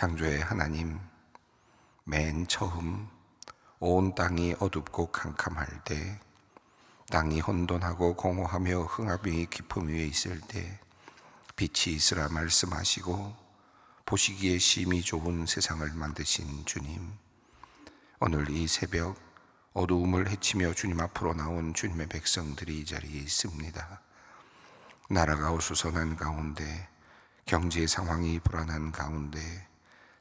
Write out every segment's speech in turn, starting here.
창조의 하나님, 맨 처음 온 땅이 어둡고 캄캄할 때, 땅이 혼돈하고 공허하며 흥합이 깊음 위에 있을 때 빛이 있으라 말씀하시고 보시기에 심히 좋은 세상을 만드신 주님, 오늘 이 새벽 어두움을 헤치며 주님 앞으로 나온 주님의 백성들이 이 자리에 있습니다. 나라가 어수선한 가운데, 경제 상황이 불안한 가운데,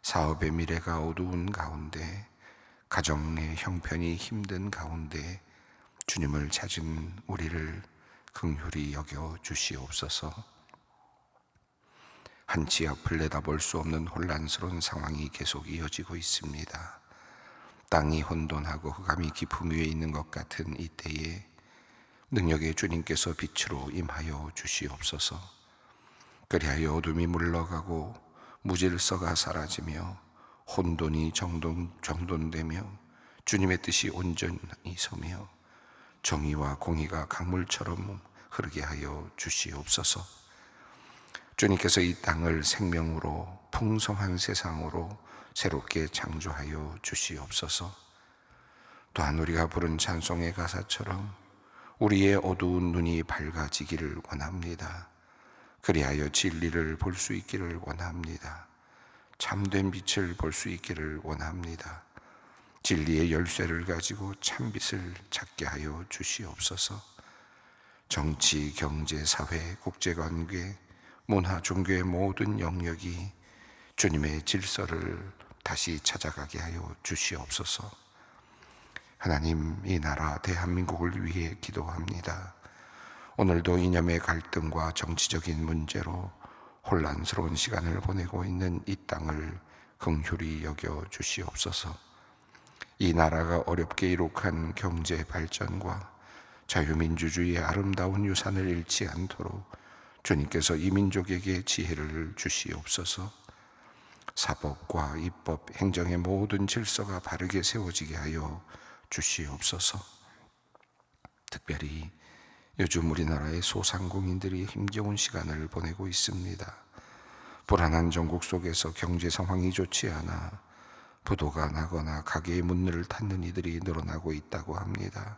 사업의 미래가 어두운 가운데, 가정의 형편이 힘든 가운데 주님을 찾은 우리를 긍휼히 여겨 주시옵소서. 한치 앞을 내다볼 수 없는 혼란스러운 상황이 계속 이어지고 있습니다. 땅이 혼돈하고 흑암이 깊음 위에 있는 것 같은 이때에 능력의 주님께서 빛으로 임하여 주시옵소서. 그리하여 어둠이 물러가고 무질서가 사라지며 혼돈이 정돈되며 주님의 뜻이 온전히 서며 정의와 공의가 강물처럼 흐르게 하여 주시옵소서. 주님께서 이 땅을 생명으로 풍성한 세상으로 새롭게 창조하여 주시옵소서. 또한 우리가 부른 찬송의 가사처럼 우리의 어두운 눈이 밝아지기를 원합니다. 그리하여 진리를 볼 수 있기를 원합니다. 참된 빛을 볼 수 있기를 원합니다. 진리의 열쇠를 가지고 참빛을 찾게 하여 주시옵소서. 정치, 경제, 사회, 국제관계, 문화, 종교의 모든 영역이 주님의 질서를 다시 찾아가게 하여 주시옵소서. 하나님, 이 나라 대한민국을 위해 기도합니다. 오늘도 이념의 갈등과 정치적인 문제로 혼란스러운 시간을 보내고 있는 이 땅을 긍휼히 여겨 주시옵소서. 이 나라가 어렵게 이룩한 경제 발전과 자유민주주의의 아름다운 유산을 잃지 않도록 주님께서 이 민족에게 지혜를 주시옵소서. 사법과 입법, 행정의 모든 질서가 바르게 세워지게 하여 주시옵소서. 특별히 요즘 우리나라의 소상공인들이 힘겨운 시간을 보내고 있습니다. 불안한 전국 속에서 경제 상황이 좋지 않아 부도가 나거나 가게의 문을 닫는 이들이 늘어나고 있다고 합니다.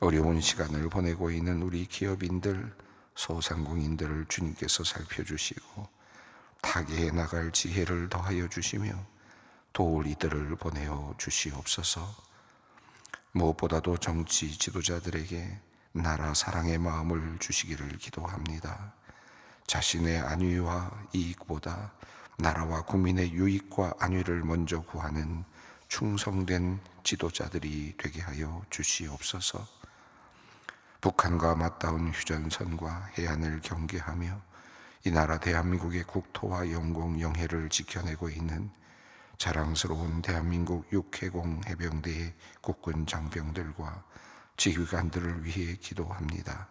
어려운 시간을 보내고 있는 우리 기업인들, 소상공인들을 주님께서 살펴주시고 타개해 나갈 지혜를 더하여 주시며 도울 이들을 보내어 주시옵소서. 무엇보다도 정치 지도자들에게 나라 사랑의 마음을 주시기를 기도합니다. 자신의 안위와 이익보다 나라와 국민의 유익과 안위를 먼저 구하는 충성된 지도자들이 되게 하여 주시옵소서. 북한과 맞닿은 휴전선과 해안을 경계하며 이 나라 대한민국의 국토와 영공 영해를 지켜내고 있는 자랑스러운 대한민국 육해공 해병대의 국군 장병들과 지휘관들을 위해 기도합니다.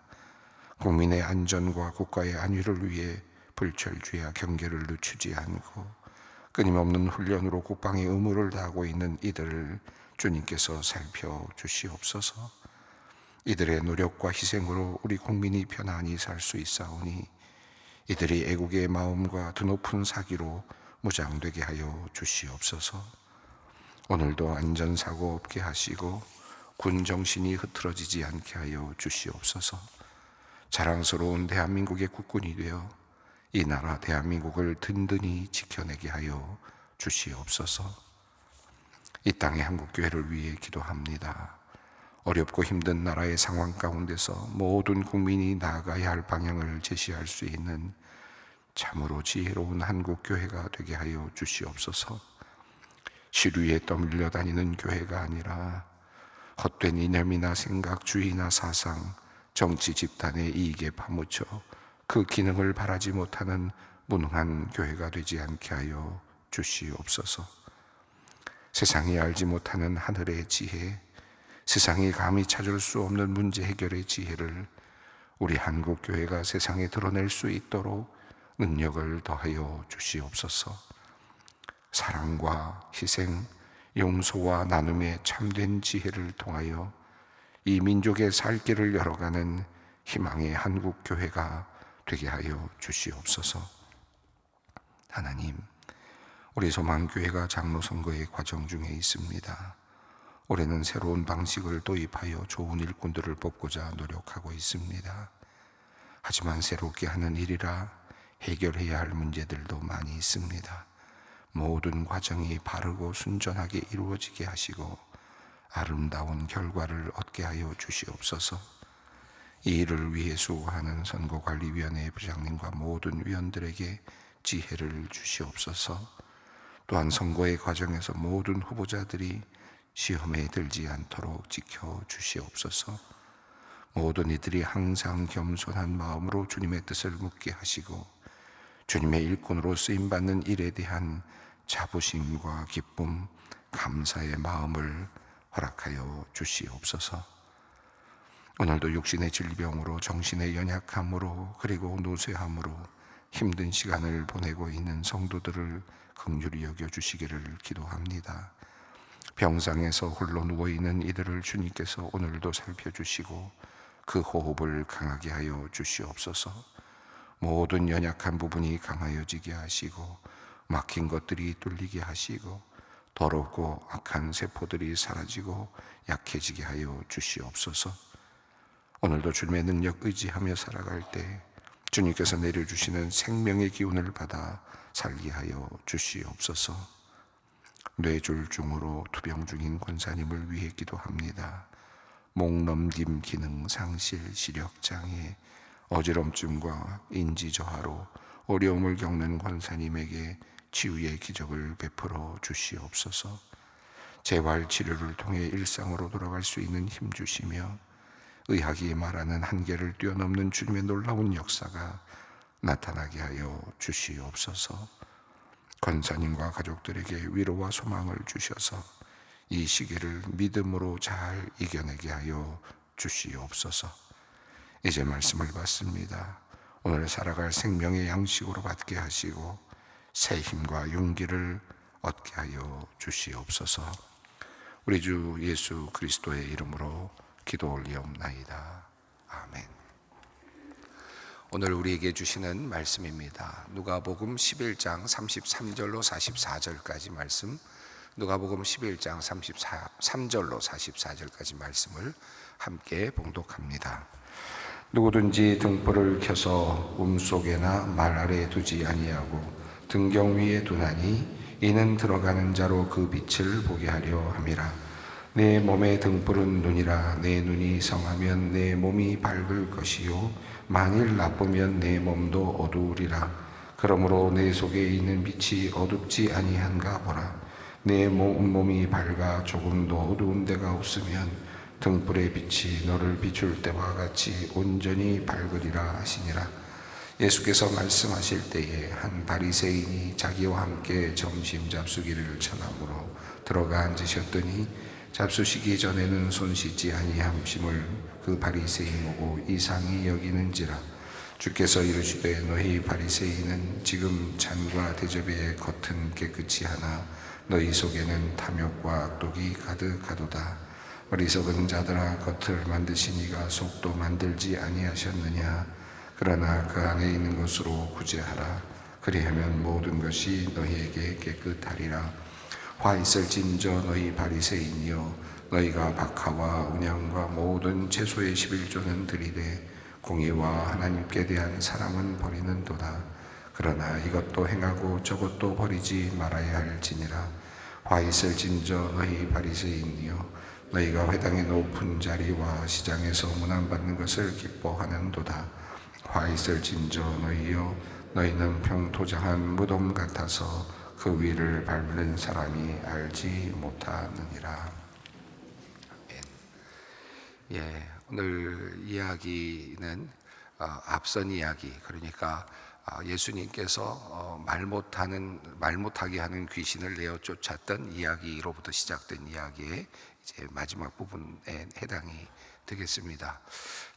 국민의 안전과 국가의 안위를 위해 불철주야 경계를 늦추지 않고 끊임없는 훈련으로 국방의 의무를 다하고 있는 이들을 주님께서 살펴주시옵소서. 이들의 노력과 희생으로 우리 국민이 편안히 살 수 있사오니 이들이 애국의 마음과 드높은 사기로 무장되게 하여 주시옵소서. 오늘도 안전사고 없게 하시고 군 정신이 흐트러지지 않게 하여 주시옵소서. 자랑스러운 대한민국의 국군이 되어 이 나라 대한민국을 든든히 지켜내게 하여 주시옵소서. 이 땅의 한국교회를 위해 기도합니다. 어렵고 힘든 나라의 상황 가운데서 모든 국민이 나아가야 할 방향을 제시할 수 있는 참으로 지혜로운 한국교회가 되게 하여 주시옵소서. 시류에 떠밀려 다니는 교회가 아니라 헛된 이념이나 생각, 주의나 사상, 정치 집단의 이익에 파묻혀 그 기능을 바라지 못하는 무능한 교회가 되지 않게 하여 주시옵소서. 세상이 알지 못하는 하늘의 지혜, 세상이 감히 찾을 수 없는 문제 해결의 지혜를 우리 한국교회가 세상에 드러낼 수 있도록 능력을 더하여 주시옵소서. 사랑과 희생, 용서와 나눔의 참된 지혜를 통하여 이 민족의 살 길을 열어가는 희망의 한국교회가 되게 하여 주시옵소서. 하나님, 우리 소망교회가 장로 선거의 과정 중에 있습니다. 올해는 새로운 방식을 도입하여 좋은 일꾼들을 뽑고자 노력하고 있습니다. 하지만 새롭게 하는 일이라 해결해야 할 문제들도 많이 있습니다. 모든 과정이 바르고 순전하게 이루어지게 하시고 아름다운 결과를 얻게 하여 주시옵소서. 이 일을 위해 수고하는 선거관리위원회 부장님과 모든 위원들에게 지혜를 주시옵소서. 또한 선거의 과정에서 모든 후보자들이 시험에 들지 않도록 지켜 주시옵소서. 모든 이들이 항상 겸손한 마음으로 주님의 뜻을 묻게 하시고 주님의 일꾼으로 쓰임받는 일에 대한 자부심과 기쁨, 감사의 마음을 허락하여 주시옵소서. 오늘도 육신의 질병으로, 정신의 연약함으로, 그리고 노쇠함으로 힘든 시간을 보내고 있는 성도들을 긍휼히 여겨주시기를 기도합니다. 병상에서 홀로 누워있는 이들을 주님께서 오늘도 살펴주시고 그 호흡을 강하게 하여 주시옵소서. 모든 연약한 부분이 강하여지게 하시고 막힌 것들이 뚫리게 하시고 더럽고 악한 세포들이 사라지고 약해지게 하여 주시옵소서. 오늘도 주님의 능력 의지하며 살아갈 때 주님께서 내려주시는 생명의 기운을 받아 살게 하여 주시옵소서. 뇌졸중으로 투병 중인 권사님을 위해 기도합니다. 목 넘김 기능 상실, 시력장애, 어지럼증과 인지저하로 어려움을 겪는 권사님에게 치유의 기적을 베풀어 주시옵소서. 재활치료를 통해 일상으로 돌아갈 수 있는 힘 주시며 의학이 말하는 한계를 뛰어넘는 주님의 놀라운 역사가 나타나게 하여 주시옵소서. 권사님과 가족들에게 위로와 소망을 주셔서 이 시기를 믿음으로 잘 이겨내게 하여 주시옵소서. 이제 말씀을 받습니다. 오늘 살아갈 생명의 양식으로 받게 하시고 새 힘과 용기를 얻게 하여 주시옵소서. 우리 주 예수 그리스도의 이름으로 기도 올리옵나이다. 아멘. 오늘 우리에게 주시는 말씀입니다. 누가복음 11장 33절로 44절까지 말씀, 누가복음 11장 33절로 44절까지 말씀을 함께 봉독합니다. 누구든지 등불을 켜서 움속에나 말 아래에 두지 아니하고 등경 위에 두나니 이는 들어가는 자로 그 빛을 보게 하려 함이라. 내 몸의 등불은 눈이라. 내 눈이 성하면 내 몸이 밝을 것이요 만일 나쁘면 내 몸도 어두우리라. 그러므로 내 속에 있는 빛이 어둡지 아니한가 보라. 내 몸이 밝아 조금도 어두운 데가 없으면 등불의 빛이 너를 비출 때와 같이 온전히 밝으리라 하시니라. 예수께서 말씀하실 때에 한 바리새인이 자기와 함께 점심 잡수기를 청함으로 들어가 앉으셨더니 잡수시기 전에는 손 씻지 아니함심을 그 바리새인 보고 이상히 여기는지라. 주께서 이르시되 너희 바리새인은 지금 잔과 대접의 겉은 깨끗이 하나 너희 속에는 탐욕과 악독이 가득하도다. 어리석은 자들아, 겉을 만드시니가 속도 만들지 아니하셨느냐. 그러나 그 안에 있는 것으로 구제하라. 그리하면 모든 것이 너희에게 깨끗하리라. 화 있을진저 너희 바리새인이여, 너희가 박하와 운양과 모든 채소의 11조는 들이되 공의와 하나님께 대한 사랑은 버리는도다. 그러나 이것도 행하고 저것도 버리지 말아야 할지니라. 화 있을진저 너희 바리새인이여, 너희가 회당의 높은 자리와 시장에서 문안받는 것을 기뻐하는도다. 화 있을진저 너희여, 너희는 평토장한 무덤 같아서 그 위를 밟는 사람이 알지 못하느니라. 오늘 이야기는 앞선 이야기, 그러니까 예수님께서 말 못하게 하는 귀신을 내어 쫓았던 이야기로부터 시작된 이야기의 이제 마지막 부분에 해당이 되겠습니다.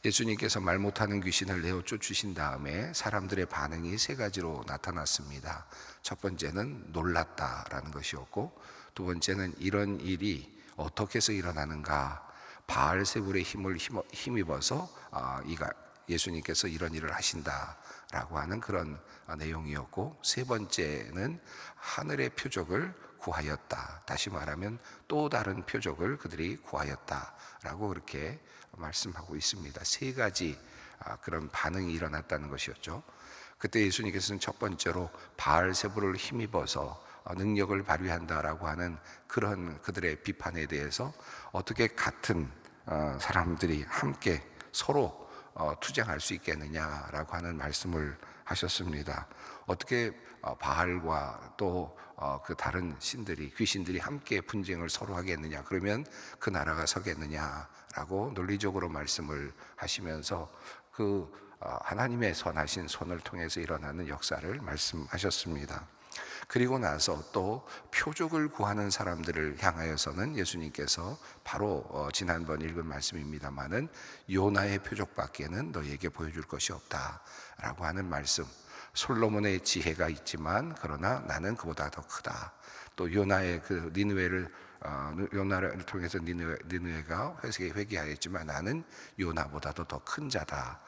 예수님께서 말 못하는 귀신을 내어 쫓으신 다음에 사람들의 반응이 세 가지로 나타났습니다. 첫 번째는 놀랐다라는 것이었고, 두 번째는 이런 일이 어떻게 해서 일어나는가, 바알세불의 힘을 힘입어서 예수님께서 이런 일을 하신다라고 하는 그런 내용이었고, 세 번째는 하늘의 표적을 구하였다. 다시 말하면 또 다른 표적을 그들이 구하였다라고 그렇게 말씀하고 있습니다. 세 가지 그런 반응이 일어났다는 것이었죠. 그때 예수님께서는 첫 번째로 바알세불을 힘입어서 능력을 발휘한다라고 하는 그런 그들의 비판에 대해서 어떻게 같은 사람들이 함께 서로 투쟁할 수 있겠느냐라고 하는 말씀을 하셨습니다. 어떻게 바알과 또 그 다른 신들이, 귀신들이 함께 분쟁을 서로 하겠느냐, 그러면 그 나라가 서겠느냐라고 논리적으로 말씀을 하시면서 그 하나님의 선하신 손을 통해서 일어나는 역사를 말씀하셨습니다. 그리고 나서 또 표적을 구하는 사람들을 향하여서는 예수님께서 바로 지난번 읽은 말씀입니다마는 요나의 표적밖에는 너희에게 보여줄 것이 없다라고 하는 말씀. 솔로몬의 지혜가 있지만 그러나 나는 그보다 더 크다. 또 요나의 그 요나를 통해서 니느웨가 회개하였지만 나는 요나보다도 더 큰 자다.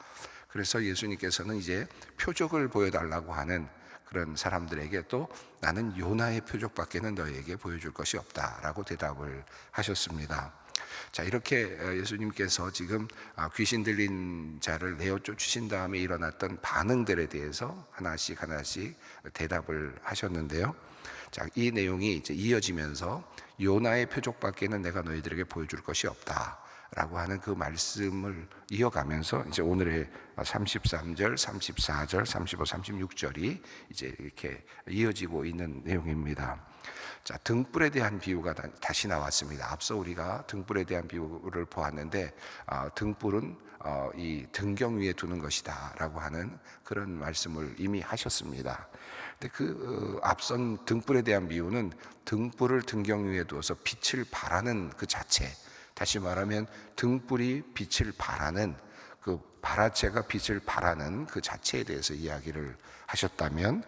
그래서 예수님께서는 이제 표적을 보여달라고 하는 그런 사람들에게 또 나는 요나의 표적밖에는 너희에게 보여줄 것이 없다라고 대답을 하셨습니다. 자, 이렇게 예수님께서 지금 귀신 들린 자를 내어 쫓으신 다음에 일어났던 반응들에 대해서 하나씩 대답을 하셨는데요. 자, 이 내용이 이제 이어지면서 요나의 표적밖에는 내가 너희들에게 보여줄 것이 없다라고 하는 그 말씀을 이어가면서 이제 오늘의 33절, 34절, 35, 36절이 이제 이렇게 이어지고 있는 내용입니다. 자, 등불에 대한 비유가 다시 나왔습니다. 앞서 우리가 등불에 대한 비유를 보았는데 등불은 이 등경 위에 두는 것이다 라고 하는 그런 말씀을 이미 하셨습니다. 근데 그 앞선 등불에 대한 비유는 등불을 등경 위에 두어서 빛을 발하는 그 자체, 다시 말하면 등불이 빛을 발하는 그 발화체가 빛을 발하는 그 자체에 대해서 이야기를 하셨다면,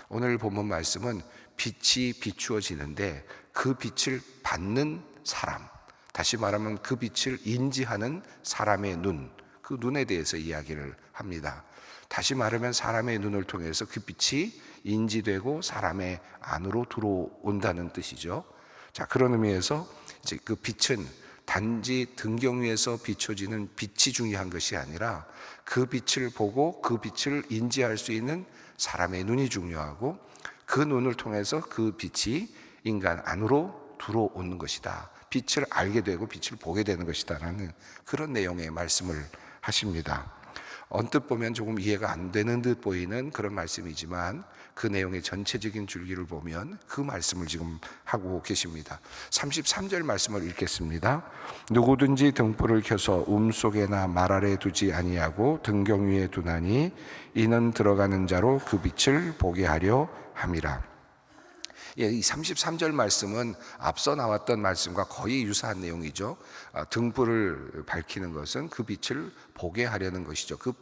오늘 본문 말씀은 빛이 비추어지는데 그 빛을 받는 사람, 다시 말하면 그 빛을 인지하는 사람의 눈, 그 눈에 대해서 이야기를 합니다. 다시 말하면 사람의 눈을 통해서 그 빛이 인지되고 사람의 안으로 들어온다는 뜻이죠. 자, 그런 의미에서 이제 그 빛은 단지 등경 위에서 비춰지는 빛이 중요한 것이 아니라 그 빛을 보고 그 빛을 인지할 수 있는 사람의 눈이 중요하고, 그 눈을 통해서 그 빛이 인간 안으로 들어오는 것이다. 빛을 알게 되고 빛을 보게 되는 것이다 라는 그런 내용의 말씀을 하십니다. 언뜻 보면 조금 이해가 안 되는 듯 보이는 그런 말씀이지만 그 내용의 전체적인 줄기를 보면 그 말씀을 지금 하고 계십니다. 33절 말씀을 읽겠습니다. 누구든지 등불을 켜서 속에나 말 아래 두지 아니하고 등경 위에 두나니 이는 들어가는 자로 그 빛을 보게 하려 함이라. 이 33절 말씀은 앞서 나왔던 말씀과 거의 유사한 내용이죠. 등불을 밝히는 것은 그 빛을 보게 하려는 것이죠. 그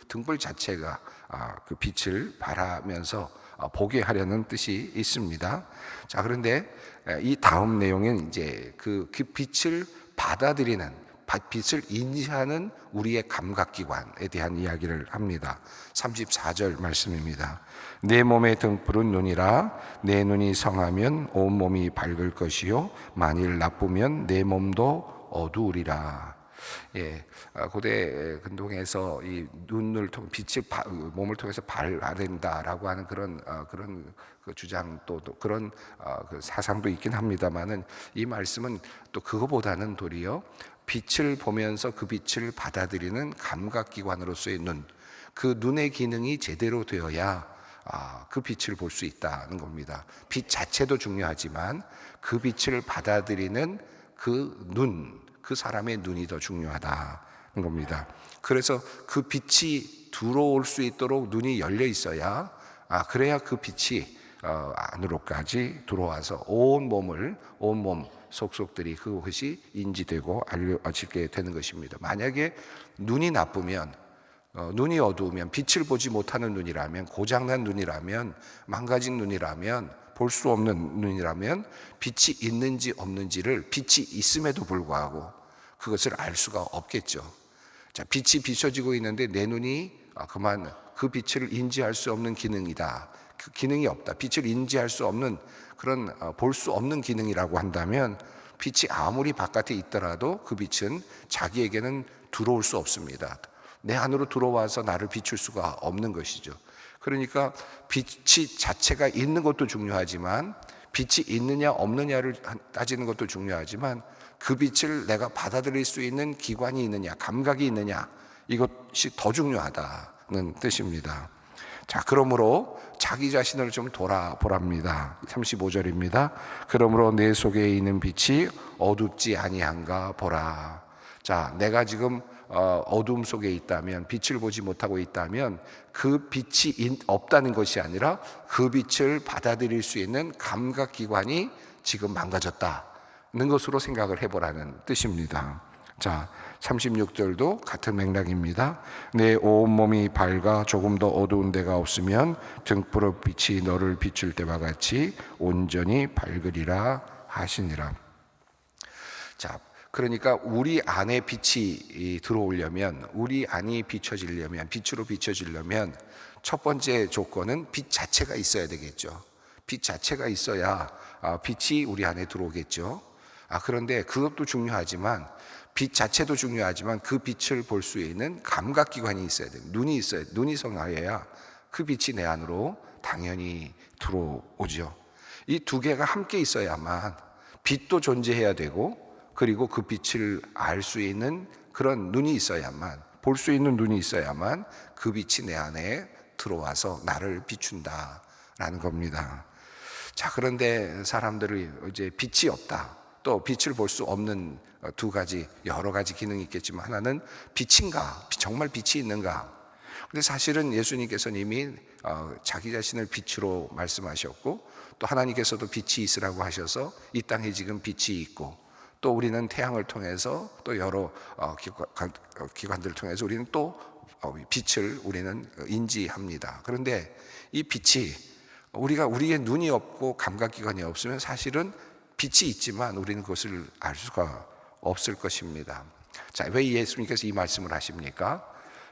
등불 자체가 그 빛을 발하면서 보게 하려는 뜻이 있습니다. 자, 그런데 이 다음 내용은 이제 그 빛을 받아들이는, 빛을 인지하는 우리의 감각기관에 대한 이야기를 합니다. 34절 말씀입니다. 내 몸의 등불은 눈이라. 내 눈이 성하면 온 몸이 밝을 것이요 만일 나쁘면 내 몸도 어두우리라. 고대 근동에서 이 눈을 통해 빛을 몸을 통해서 발하된다라고 하는 그런 그 주장도 그런 그 사상도 있긴 합니다만은, 이 말씀은 또 그거보다는 도리어 빛을 보면서 그 빛을 받아들이는 감각기관으로서의 눈, 그 눈의 기능이 제대로 되어야 그 빛을 볼 수 있다는 겁니다. 빛 자체도 중요하지만 그 빛을 받아들이는 그 눈, 그 사람의 눈이 더 중요하다는 겁니다. 그래서 그 빛이 들어올 수 있도록 눈이 열려 있어야, 그래야 그 빛이 안으로까지 들어와서 온 몸 속속들이 그것이 인지되고 알려지게 되는 것입니다. 만약에 눈이 나쁘면, 눈이 어두우면, 빛을 보지 못하는 눈이라면, 고장난 눈이라면, 망가진 눈이라면, 볼 수 없는 눈이라면 빛이 있는지 없는지를, 빛이 있음에도 불구하고 그것을 알 수가 없겠죠. 자, 빛이 비춰지고 있는데 내 눈이 그만 그 빛을 인지할 수 없는 기능이다. 그 기능이 없다. 빛을 인지할 수 없는 그런 볼 수 없는 기능이라고 한다면 빛이 아무리 바깥에 있더라도 그 빛은 자기에게는 들어올 수 없습니다. 내 안으로 들어와서 나를 비출 수가 없는 것이죠. 그러니까 빛이 자체가 있는 것도 중요하지만 빛이 있느냐 없느냐를 따지는 것도 중요하지만 그 빛을 내가 받아들일 수 있는 기관이 있느냐, 감각이 있느냐, 이것이 더 중요하다는 뜻입니다. 자, 그러므로 자기 자신을 좀 돌아보랍니다. 35절입니다. 그러므로 내 속에 있는 빛이 어둡지 아니한가 보라. 자, 내가 지금 어둠 속에 있다면, 빛을 보지 못하고 있다면 그 빛이 없다는 것이 아니라 그 빛을 받아들일 수 있는 감각기관이 지금 망가졌다는 것으로 생각을 해보라는 뜻입니다. 자, 36절도 같은 맥락입니다. 내 온몸이 밝아 조금 더 어두운 데가 없으면 등불의 빛이 너를 비출 때와 같이 온전히 밝으리라 하시니라. 자, 그러니까 우리 안에 빛이 들어오려면, 우리 안이 비춰지려면, 빛으로 비춰지려면 첫 번째 조건은 빛 자체가 있어야 되겠죠. 빛 자체가 있어야 빛이 우리 안에 들어오겠죠. 그런데 그것도 중요하지만, 빛 자체도 중요하지만 그 빛을 볼 수 있는 감각기관이 있어야 돼요. 눈이 있어야, 눈이 성하여야 그 빛이 내 안으로 당연히 들어오죠. 이 두 개가 함께 있어야만 빛도 존재해야 되고, 그리고 그 빛을 알 수 있는 그런 눈이 있어야만, 볼 수 있는 눈이 있어야만 그 빛이 내 안에 들어와서 나를 비춘다라는 겁니다. 자, 그런데 사람들이 이제 빛이 없다, 또 빛을 볼 수 없는 두 가지, 여러 가지 기능이 있겠지만 하나는 빛인가, 정말 빛이 있는가. 근데 사실은 예수님께서는 이미 자기 자신을 빛으로 말씀하셨고, 또 하나님께서도 빛이 있으라고 하셔서 이 땅에 지금 빛이 있고, 또 우리는 태양을 통해서 또 여러 기관들을 통해서 우리는 또 빛을 우리는 인지합니다. 그런데 이 빛이 우리의 눈이 없고 감각기관이 없으면 사실은 빛이 있지만 우리는 그것을 알 수가 없을 것입니다. 자, 왜 예수님께서 이 말씀을 하십니까?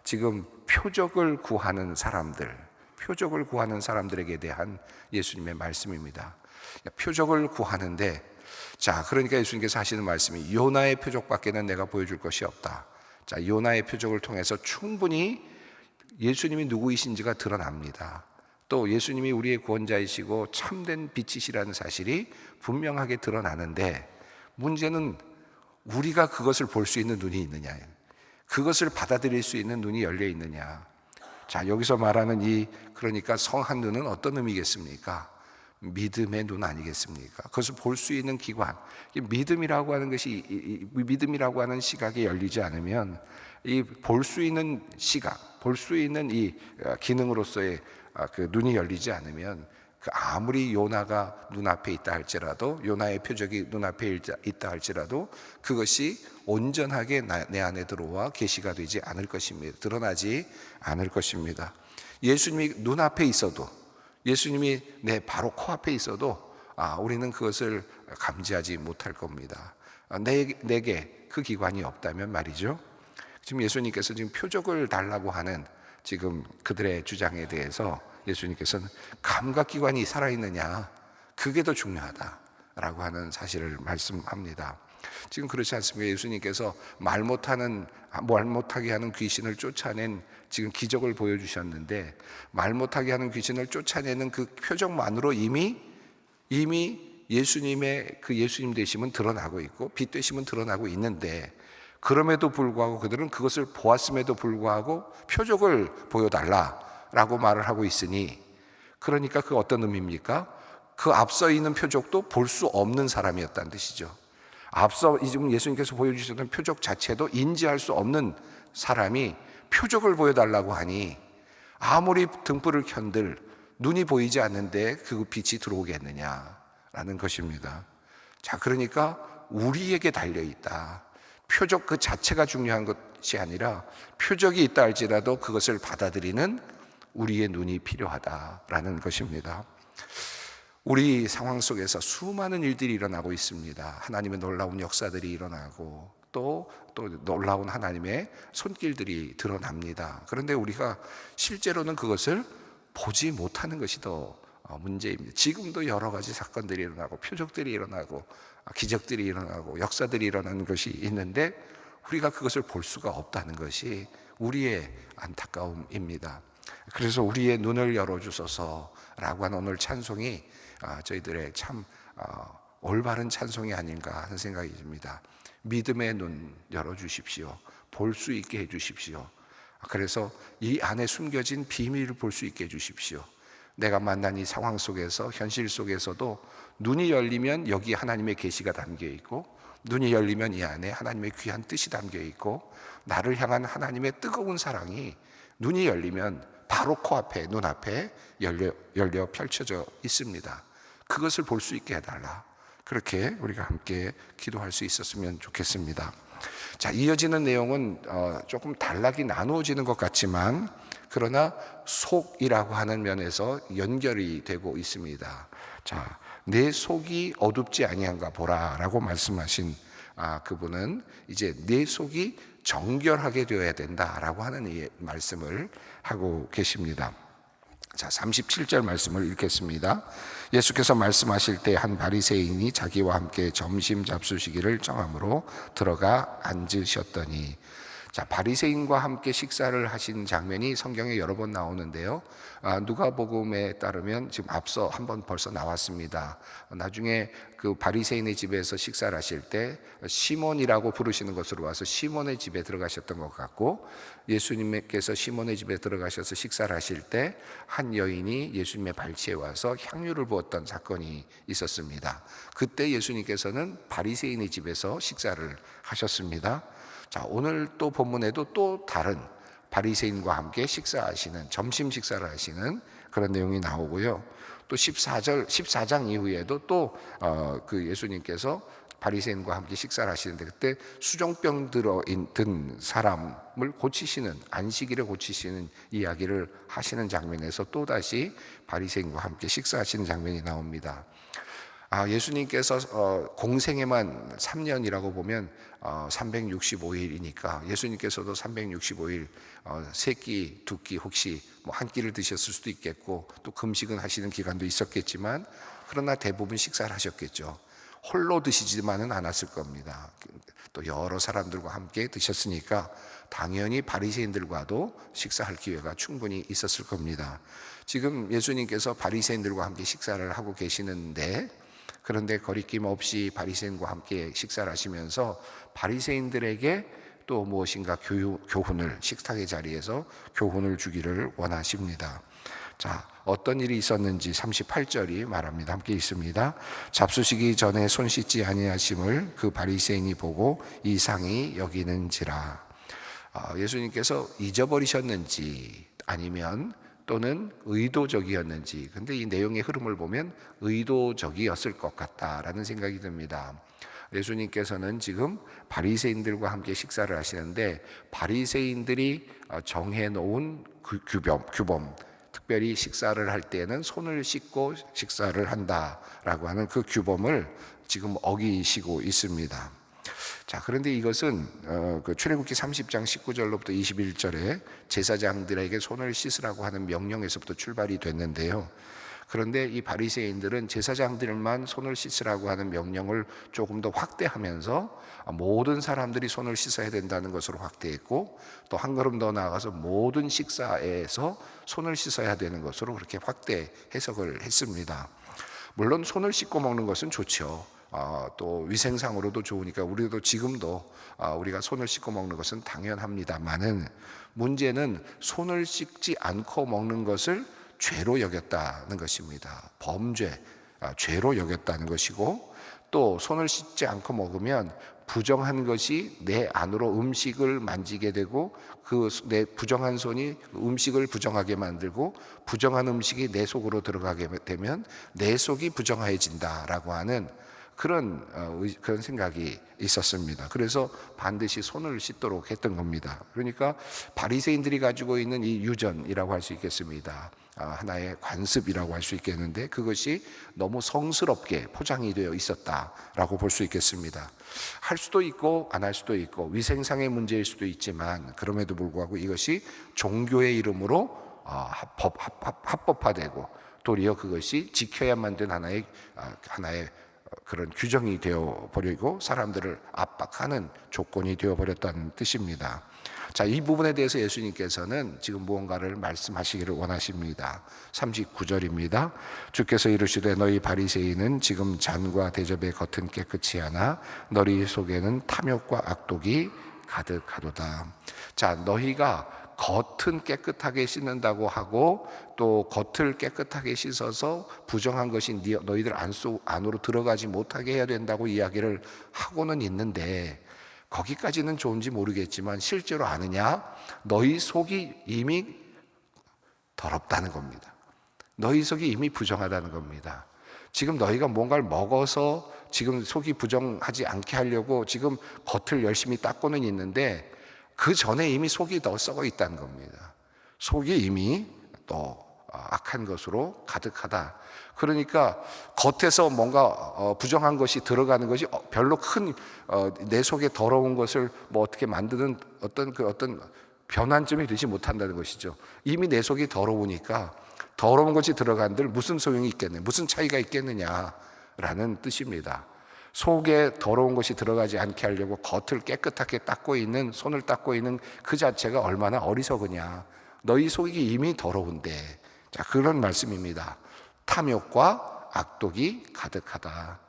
지금 표적을 구하는 사람들에게 대한 예수님의 말씀입니다. 표적을 구하는데, 자, 그러니까 예수님께서 하시는 말씀이 요나의 표적밖에는 내가 보여줄 것이 없다. 자, 요나의 표적을 통해서 충분히 예수님이 누구이신지가 드러납니다. 또 예수님이 우리의 구원자이시고 참된 빛이시라는 사실이 분명하게 드러나는데, 문제는 우리가 그것을 볼 수 있는 눈이 있느냐, 그것을 받아들일 수 있는 눈이 열려 있느냐. 자, 여기서 말하는 그러니까 성한 눈은 어떤 의미겠습니까? 믿음의 눈 아니겠습니까? 그것을 볼 수 있는 기관, 믿음이라고 하는 것이, 믿음이라고 하는 시각이 열리지 않으면 이 볼 수 있는 시각, 볼 수 있는 이 기능으로서의 그 눈이 열리지 않으면 아무리 요나가 눈앞에 있다 할지라도, 요나의 표적이 눈앞에 있다 할지라도 그것이 온전하게 내 안에 들어와 계시가 되지 않을 것입니다. 드러나지 않을 것입니다. 예수님이 눈앞에 있어도, 예수님이 내 바로 코앞에 있어도 우리는 그것을 감지하지 못할 겁니다. 내게 그 기관이 없다면 말이죠. 지금 예수님께서 지금 표적을 달라고 하는 지금 그들의 주장에 대해서 예수님께서는 감각기관이 살아있느냐, 그게 더 중요하다라고 하는 사실을 말씀합니다. 지금 그렇지 않습니까? 예수님께서 말 못하게 하는 귀신을 쫓아낸 지금 기적을 보여주셨는데, 말 못하게 하는 귀신을 쫓아내는 그 표적만으로 이미 예수님의 그 예수님 되심은 드러나고 있고 빛 되심은 드러나고 있는데, 그럼에도 불구하고 그들은 그것을 보았음에도 불구하고 표적을 보여달라라고 말을 하고 있으니, 그러니까 그 어떤 의미입니까? 그 앞서 있는 표적도 볼 수 없는 사람이었다는 뜻이죠. 앞서 지금 예수님께서 보여주셨던 표적 자체도 인지할 수 없는 사람이 표적을 보여달라고 하니 아무리 등불을 켠들 눈이 보이지 않는데 그 빛이 들어오겠느냐라는 것입니다. 자, 그러니까 우리에게 달려있다. 표적 그 자체가 중요한 것이 아니라 표적이 있다 할지라도 그것을 받아들이는 우리의 눈이 필요하다라는 것입니다. 우리 상황 속에서 수많은 일들이 일어나고 있습니다. 하나님의 놀라운 역사들이 일어나고, 또 놀라운 하나님의 손길들이 드러납니다. 그런데 우리가 실제로는 그것을 보지 못하는 것이 더 문제입니다. 지금도 여러 가지 사건들이 일어나고 표적들이 일어나고 기적들이 일어나고 역사들이 일어나는 것이 있는데 우리가 그것을 볼 수가 없다는 것이 우리의 안타까움입니다. 그래서 우리의 눈을 열어주소서라고 하는 오늘 찬송이 저희들의 참 올바른 찬송이 아닌가 하는 생각이 듭니다. 믿음의 눈 열어주십시오. 볼 수 있게 해주십시오. 그래서 이 안에 숨겨진 비밀을 볼 수 있게 해주십시오. 내가 만난 이 상황 속에서, 현실 속에서도 눈이 열리면 여기 하나님의 계시가 담겨 있고, 눈이 열리면 이 안에 하나님의 귀한 뜻이 담겨 있고, 나를 향한 하나님의 뜨거운 사랑이 눈이 열리면 바로 코앞에, 눈앞에 열려 펼쳐져 있습니다. 그것을 볼 수 있게 해달라. 그렇게 우리가 함께 기도할 수 있었으면 좋겠습니다. 자, 이어지는 내용은 조금 단락이 나누어지는 것 같지만 그러나 속이라고 하는 면에서 연결이 되고 있습니다. 자, 내 속이 어둡지 아니한가 보라라고 말씀하신 그분은 이제 내 속이 정결하게 되어야 된다라고 하는 이 말씀을 하고 계십니다. 자, 37절 말씀을 읽겠습니다. 예수께서 말씀하실 때 한 바리새인이 자기와 함께 점심 잡수시기를 정함으로 들어가 앉으셨더니, 자, 바리새인과 함께 식사를 하신 장면이 성경에 여러 번 나오는데요. 누가복음에 따르면 지금 앞서 한번 벌써 나왔습니다. 나중에 그 바리새인의 집에서 식사를 하실 때 시몬이라고 부르시는 것으로 와서 시몬의 집에 들어가셨던 것 같고, 예수님께서 시몬의 집에 들어가셔서 식사를 하실 때 한 여인이 예수님의 발치에 와서 향유를 부었던 사건이 있었습니다. 그때 예수님께서는 바리새인의 집에서 식사를 하셨습니다. 자, 오늘 또 본문에도 또 다른 바리새인과 함께 식사하시는, 점심 식사를 하시는 그런 내용이 나오고요. 또 14장 이후에도 또 그 예수님께서 바리새인과 함께 식사를 하시는데 그때 수종병 든 사람을 고치시는, 안식일에 고치시는 이야기를 하시는 장면에서 또다시 바리새인과 함께 식사하시는 장면이 나옵니다. 예수님께서 공생애만 3년이라고 보면 365일이니까 예수님께서도 365일 세 끼, 두 끼, 혹시 뭐 한 끼를 드셨을 수도 있겠고 또 금식은 하시는 기간도 있었겠지만 그러나 대부분 식사를 하셨겠죠. 홀로 드시지만은 않았을 겁니다. 또 여러 사람들과 함께 드셨으니까 당연히 바리새인들과도 식사할 기회가 충분히 있었을 겁니다. 지금 예수님께서 바리새인들과 함께 식사를 하고 계시는데, 그런데 거리낌 없이 바리새인과 함께 식사를 하시면서 바리새인들에게 또 무엇인가 교훈을, 식탁의 자리에서 교훈을 주기를 원하십니다. 자, 어떤 일이 있었는지 38절이 말합니다. 함께 있습니다. 잡수시기 전에 손 씻지 아니하심을 그 바리새인이 보고 이상히 여기는지라. 예수님께서 잊어버리셨는지 아니면 또는 의도적이었는지, 근데 이 내용의 흐름을 보면 의도적이었을 것 같다라는 생각이 듭니다. 예수님께서는 지금 바리새인들과 함께 식사를 하시는데 바리새인들이 정해놓은 규범, 특별히 식사를 할 때는 손을 씻고 식사를 한다라고 하는 그 규범을 지금 어기시고 있습니다. 자, 그런데 이것은 그 출애굽기 30장 19절로부터 21절에 제사장들에게 손을 씻으라고 하는 명령에서부터 출발이 됐는데요. 그런데 이 바리새인들은 제사장들만 손을 씻으라고 하는 명령을 조금 더 확대하면서 모든 사람들이 손을 씻어야 된다는 것으로 확대했고, 또 한 걸음 더 나아가서 모든 식사에서 손을 씻어야 되는 것으로 그렇게 확대 해석을 했습니다. 물론 손을 씻고 먹는 것은 좋죠. 또 위생상으로도 좋으니까 우리도 지금도 우리가 손을 씻고 먹는 것은 당연합니다만은, 문제는 손을 씻지 않고 먹는 것을 죄로 여겼다는 것입니다. 범죄, 죄로 여겼다는 것이고, 또 손을 씻지 않고 먹으면 부정한 것이 내 안으로 음식을 만지게 되고 그 내 부정한 손이 음식을 부정하게 만들고 부정한 음식이 내 속으로 들어가게 되면 내 속이 부정해진다라고 하는 그런 생각이 있었습니다. 그래서 반드시 손을 씻도록 했던 겁니다. 그러니까 바리새인들이 가지고 있는 이 유전이라고 할 수 있겠습니다. 하나의 관습이라고 할 수 있겠는데, 그것이 너무 성스럽게 포장이 되어 있었다라고 볼 수 있겠습니다. 할 수도 있고 안 할 수도 있고 위생상의 문제일 수도 있지만, 그럼에도 불구하고 이것이 종교의 이름으로 합법화되고 도리어 그것이 지켜야만 된 하나의 그런 규정이 되어버리고 사람들을 압박하는 조건이 되어버렸다는 뜻입니다. 자, 이 부분에 대해서 예수님께서는 지금 무언가를 말씀하시기를 원하십니다. 39절입니다. 주께서 이르시되 너희 바리새인은 지금 잔과 대접의 겉은 깨끗이 하나 너희 속에는 탐욕과 악독이 가득하도다. 자, 너희가 겉은 깨끗하게 씻는다고 하고 또 겉을 깨끗하게 씻어서 부정한 것이 너희들 안으로 들어가지 못하게 해야 된다고 이야기를 하고는 있는데, 거기까지는 좋은지 모르겠지만 실제로 아느냐? 너희 속이 이미 더럽다는 겁니다. 너희 속이 이미 부정하다는 겁니다. 지금 너희가 뭔가를 먹어서 지금 속이 부정하지 않게 하려고 지금 겉을 열심히 닦고는 있는데, 그 전에 이미 속이 더 썩어 있다는 겁니다. 속이 이미 또 악한 것으로 가득하다. 그러니까 겉에서 뭔가 부정한 것이 들어가는 것이 별로 큰 내 속에 더러운 것을 뭐 어떻게 만드는 어떤 변환점이 되지 못한다는 것이죠. 이미 내 속이 더러우니까 더러운 것이 들어간들 무슨 소용이 있겠느냐, 무슨 차이가 있겠느냐라는 뜻입니다. 속에 더러운 것이 들어가지 않게 하려고 겉을 깨끗하게 닦고 있는, 손을 닦고 있는 그 자체가 얼마나 어리석으냐. 너희 속이 이미 더러운데. 자, 그런 말씀입니다. 탐욕과 악독이 가득하다.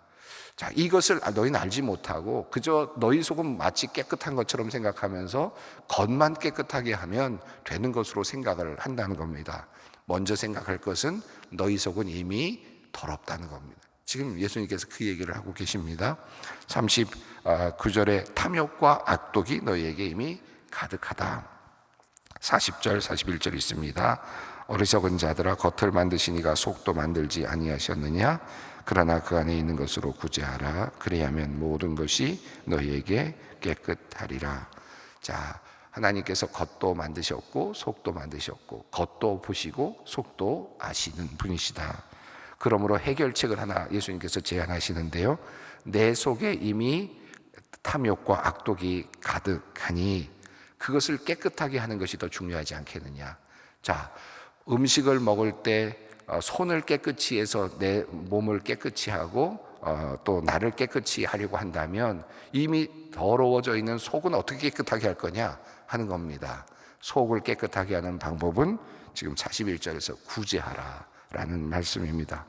자, 이것을 너희는 알지 못하고 그저 너희 속은 마치 깨끗한 것처럼 생각하면서 겉만 깨끗하게 하면 되는 것으로 생각을 한다는 겁니다. 먼저 생각할 것은 너희 속은 이미 더럽다는 겁니다. 지금 예수님께서 그 얘기를 하고 계십니다. 39절에 탐욕과 악독이 너희에게 이미 가득하다. 40절 41절 있습니다. 어리석은 자들아, 겉을 만드시니가 속도 만들지 아니하셨느냐? 그러나 그 안에 있는 것으로 구제하라. 그리하면 모든 것이 너희에게 깨끗하리라. 자, 하나님께서 겉도 만드셨고 속도 만드셨고, 겉도 보시고 속도 아시는 분이시다. 그러므로 해결책을 하나 예수님께서 제안하시는데요, 내 속에 이미 탐욕과 악독이 가득하니 그것을 깨끗하게 하는 것이 더 중요하지 않겠느냐. 자, 음식을 먹을 때 손을 깨끗이 해서 내 몸을 깨끗이 하고 또 나를 깨끗이 하려고 한다면 이미 더러워져 있는 속은 어떻게 깨끗하게 할 거냐 하는 겁니다. 속을 깨끗하게 하는 방법은 지금 41절에서 구제하라 라는 말씀입니다.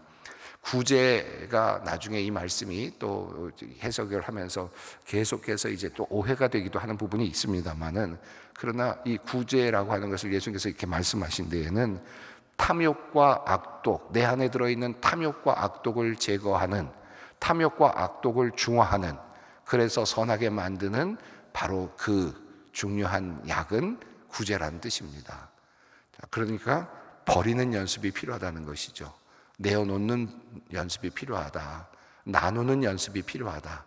구제가 나중에 이 말씀이 또 해석을 하면서 계속해서 이제 또 오해가 되기도 하는 부분이 있습니다만은, 그러나 이 구제라고 하는 것을 예수님께서 이렇게 말씀하신 데에는 탐욕과 악독, 내 안에 들어있는 탐욕과 악독을 제거하는, 탐욕과 악독을 중화하는, 그래서 선하게 만드는 바로 그 중요한 약은 구제라는 뜻입니다. 그러니까 버리는 연습이 필요하다는 것이죠. 내어놓는 연습이 필요하다. 나누는 연습이 필요하다.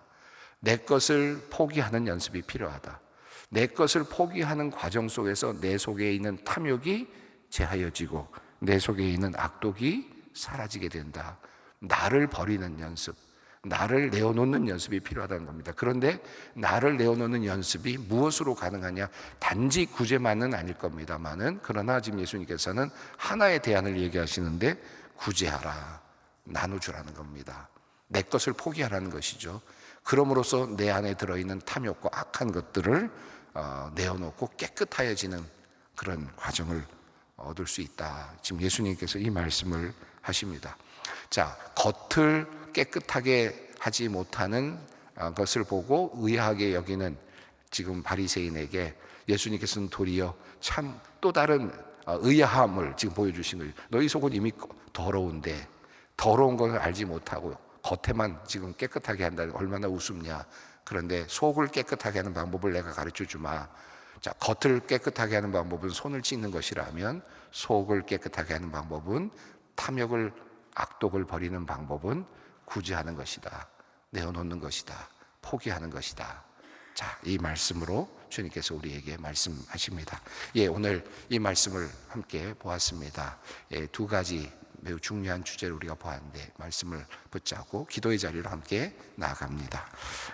내 것을 포기하는 연습이 필요하다. 내 것을 포기하는 과정 속에서 내 속에 있는 탐욕이 제하여지고 내 속에 있는 악독이 사라지게 된다. 나를 버리는 연습, 나를 내어놓는 연습이 필요하다는 겁니다. 그런데 나를 내어놓는 연습이 무엇으로 가능하냐? 단지 구제만은 아닐 겁니다만은, 그러나 지금 예수님께서는 하나의 대안을 얘기하시는데 구제하라, 나눠주라는 겁니다. 내 것을 포기하라는 것이죠. 그럼으로써 내 안에 들어있는 탐욕과 악한 것들을 내어놓고 깨끗하여지는 그런 과정을 얻을 수 있다. 지금 예수님께서 이 말씀을 하십니다. 자, 겉을 깨끗하게 하지 못하는 것을 보고 의아하게 여기는 지금 바리새인에게 예수님께서는 도리어 참 또 다른 의아함을 지금 보여주신 거예요. 너희 속은 이미 더러운데 더러운 것을 알지 못하고 겉에만 지금 깨끗하게 한다. 얼마나 우습냐. 그런데 속을 깨끗하게 하는 방법을 내가 가르쳐 주마. 자, 겉을 깨끗하게 하는 방법은 손을 씻는 것이라면 속을 깨끗하게 하는 방법은 탐욕을, 악독을 버리는 방법은 구제하는 것이다. 내어놓는 것이다. 포기하는 것이다. 자, 이 말씀으로 주님께서 우리에게 말씀하십니다. 오늘 이 말씀을 함께 보았습니다. 두 가지 매우 중요한 주제를 우리가 보았는데 말씀을 붙잡고 기도의 자리로 함께 나아갑니다.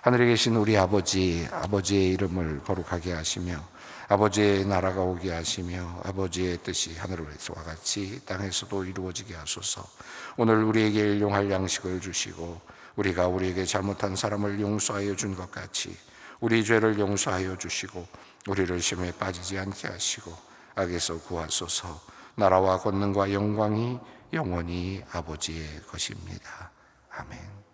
하늘에 계신 우리 아버지, 아버지의 이름을 거룩하게 하시며 아버지의 나라가 오게 하시며 아버지의 뜻이 하늘에서와 같이 땅에서도 이루어지게 하소서. 오늘 우리에게 일용할 양식을 주시고 우리가 우리에게 잘못한 사람을 용서하여 준 것 같이 우리 죄를 용서하여 주시고 우리를 시험에 빠지지 않게 하시고 악에서 구하소서. 나라와 권능과 영광이 영원히 아버지의 것입니다. 아멘.